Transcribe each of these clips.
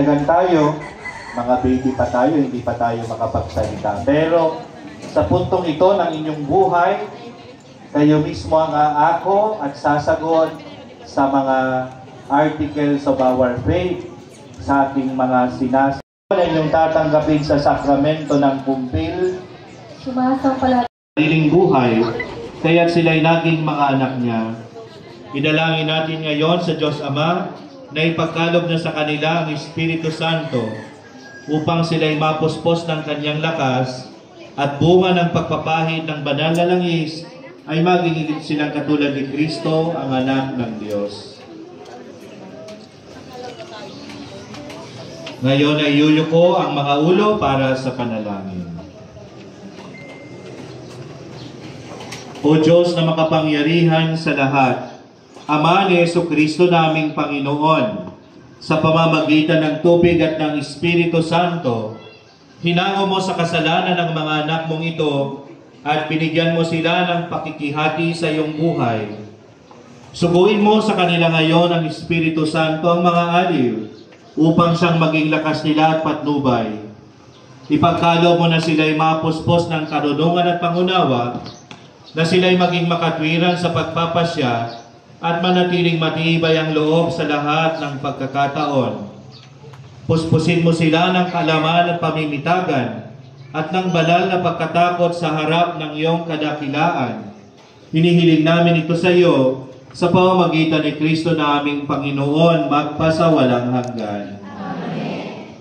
nilinigan tayo, mga baby pa tayo, hindi pa tayo makapagsalita. Pero sa puntong ito ng inyong buhay, kayo mismo ang aako at sasagot sa mga articles of our faith, sa ating mga sinasabi. Na inyong tatanggapin sa sakramento ng kumpil, sumasampalataya sariling buhay, kaya sila'y naging mga anak niya. Idalangin natin ngayon sa Diyos Ama na ipagkaloob na sa kanila ang Espiritu Santo upang sila'y mapuspos ng kanyang lakas at bunga ng pagpapahid ng banal na langis ay magiging silang katulad ni Kristo, ang anak ng Diyos. Ngayon ay yuyuko ang mga ulo para sa panalangin. O Diyos na makapangyarihan sa lahat, Ama ni Jesucristo naming Panginoon, sa pamamagitan ng tubig at ng Espiritu Santo, hinango mo sa kasalanan ng mga anak mong ito at binigyan mo sila ng pakikihati sa iyong buhay. Suguin mo sa kanila ngayon ang Espiritu Santo ang mga aliw upang siyang maging lakas nila at patnubay. Ipagkaloob mo na sila'y mapuspos ng karunungan at pangunawa, na sila'y maging makatwiran sa pagpapasya at manatiling matibay ang loob sa lahat ng pagkakataon. Puspusin mo sila ng kaalaman at pamimitagan at ng banal na pagkatakot sa harap ng iyong kadakilaan. Hinihiling namin ito sa iyo sa pamamagitan ni Kristo na aming Panginoon magpasawalang hanggan. Amen.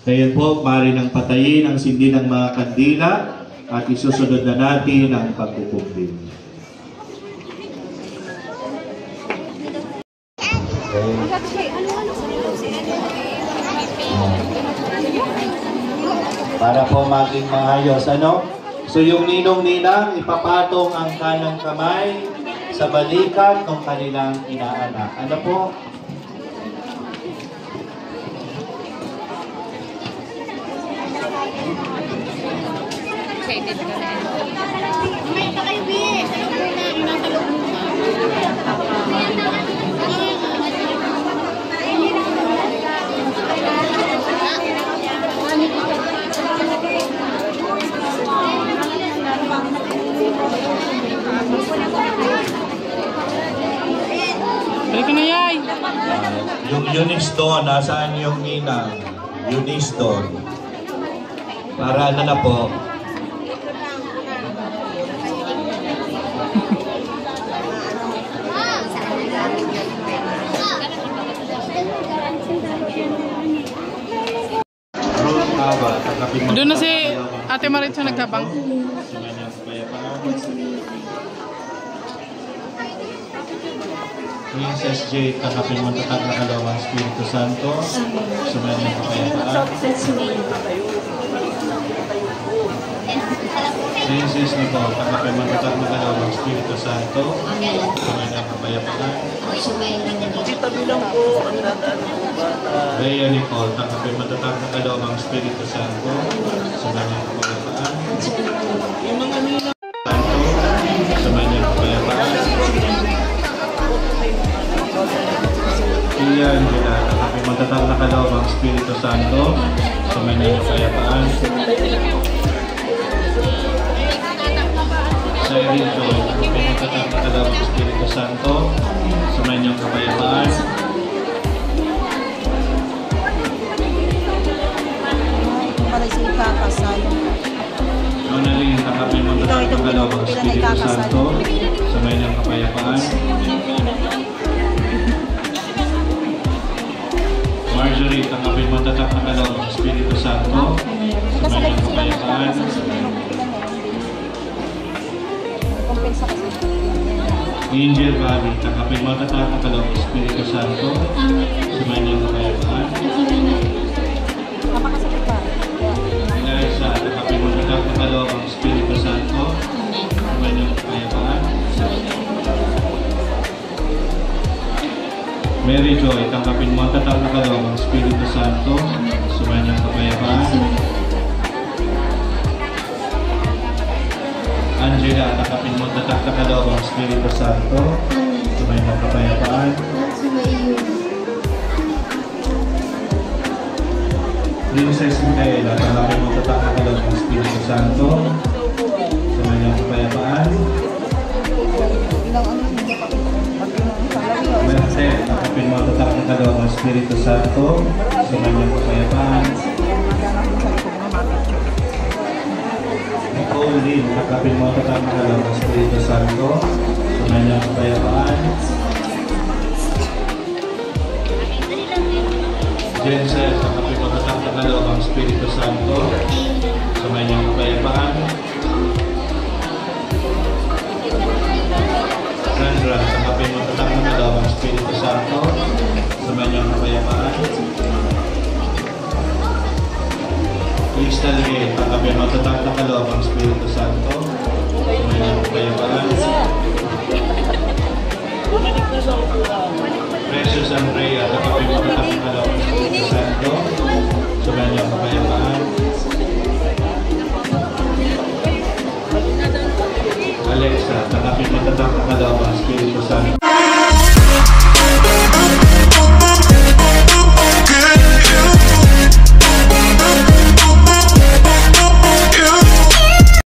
Ngayon po, maaari nang patayin ang sindi ng mga kandila at isusunod na natin ang pagkukumpil. Para po maging maayos, ano? So yung ninong-ninang, ipapatong ang kanang kamay sa balikat ng kanilang inaanak. Ano po? Excited ka na. May pa kayo, B. Sa loob muna. Nasa loob muna. Balik ka na, Yay! Yung Eunice doon, nasaan yung ninang? Eunice doon. Para ano na po? Doon na si Ate Maritza nagtabang. Princess J, tanggapin mo tatag na kalawang Espiritu Santo. Sumayin ng kapayapaan. Princess Nicole, tanggapin mo tatag na kalawang Espiritu Santo. Sumayin ng kapayapaan. Dito bilang po ang dadaan ng bata. Rhea Nicole, tanggapin mo tatag na kalawang Espiritu Santo. Sumayin ng kapayapaan. Yung mga nila. Santo, sumayin ng kapayapaan. Iyan, tanggapin mo tatag na kalawang Espiritu Santo. Sumayin ng kapayapaan. Sa Irene Joy, pinagtatang na kalawang Espiritu Santo, sumayin niyong kapayapaan. Nonalyn, tanggapin mo tatang na kalawang Espiritu Santo, sumayin niyong kapayapaan. Marjorie, tanggapin mo tatang na kalawang Espiritu Santo, sumayin niyong kapayapaan. Angel Valley, tanggapin mo tatag ang kalawang Espiritu Santo, sumayin niyong kapayapaan. Eliza, tanggapin mo tatag ang kalawang Espiritu Santo, sumayin niyong kapayapaan. Mary Joy, tanggapin mo tatag ang kalawang Espiritu Santo, sumayin niyong kapayapaan. Angela, tanggapin mo tatag na kalawang Espiritu Santo, sumayin ng kapayapaan. Princess Micaela, tanggapin mo tatak na kaloob ng Espiritu Santo sa kanyang kapayapaan. Merced, tanggapin mo tatak na kaloob ng Espiritu Santo sa kanyang kapayapaan. Nicole Lynn, tanggapin mo tatak na kaloob ng Espiritu Santo sa kanyang kapayapaan. Jensen, tanggapin mo tatak na kaloob ng Espiritu Santo sa kanyang kapayapaan. Sandra, tanggapin mo tatak na kaloob ng Espiritu Santo sa kanyang kapayapaan. Crystal Gay, tanggapin mo tatak na kaloob ng Espiritu Santo sa kanyang kapayapaan. Precious Andrea, tanggapin mo tatak na kaloob ng Espiritu Santo sa kanyang kapayapaan. Alexa, tanggapin mo tatak na kaloob ng Espiritu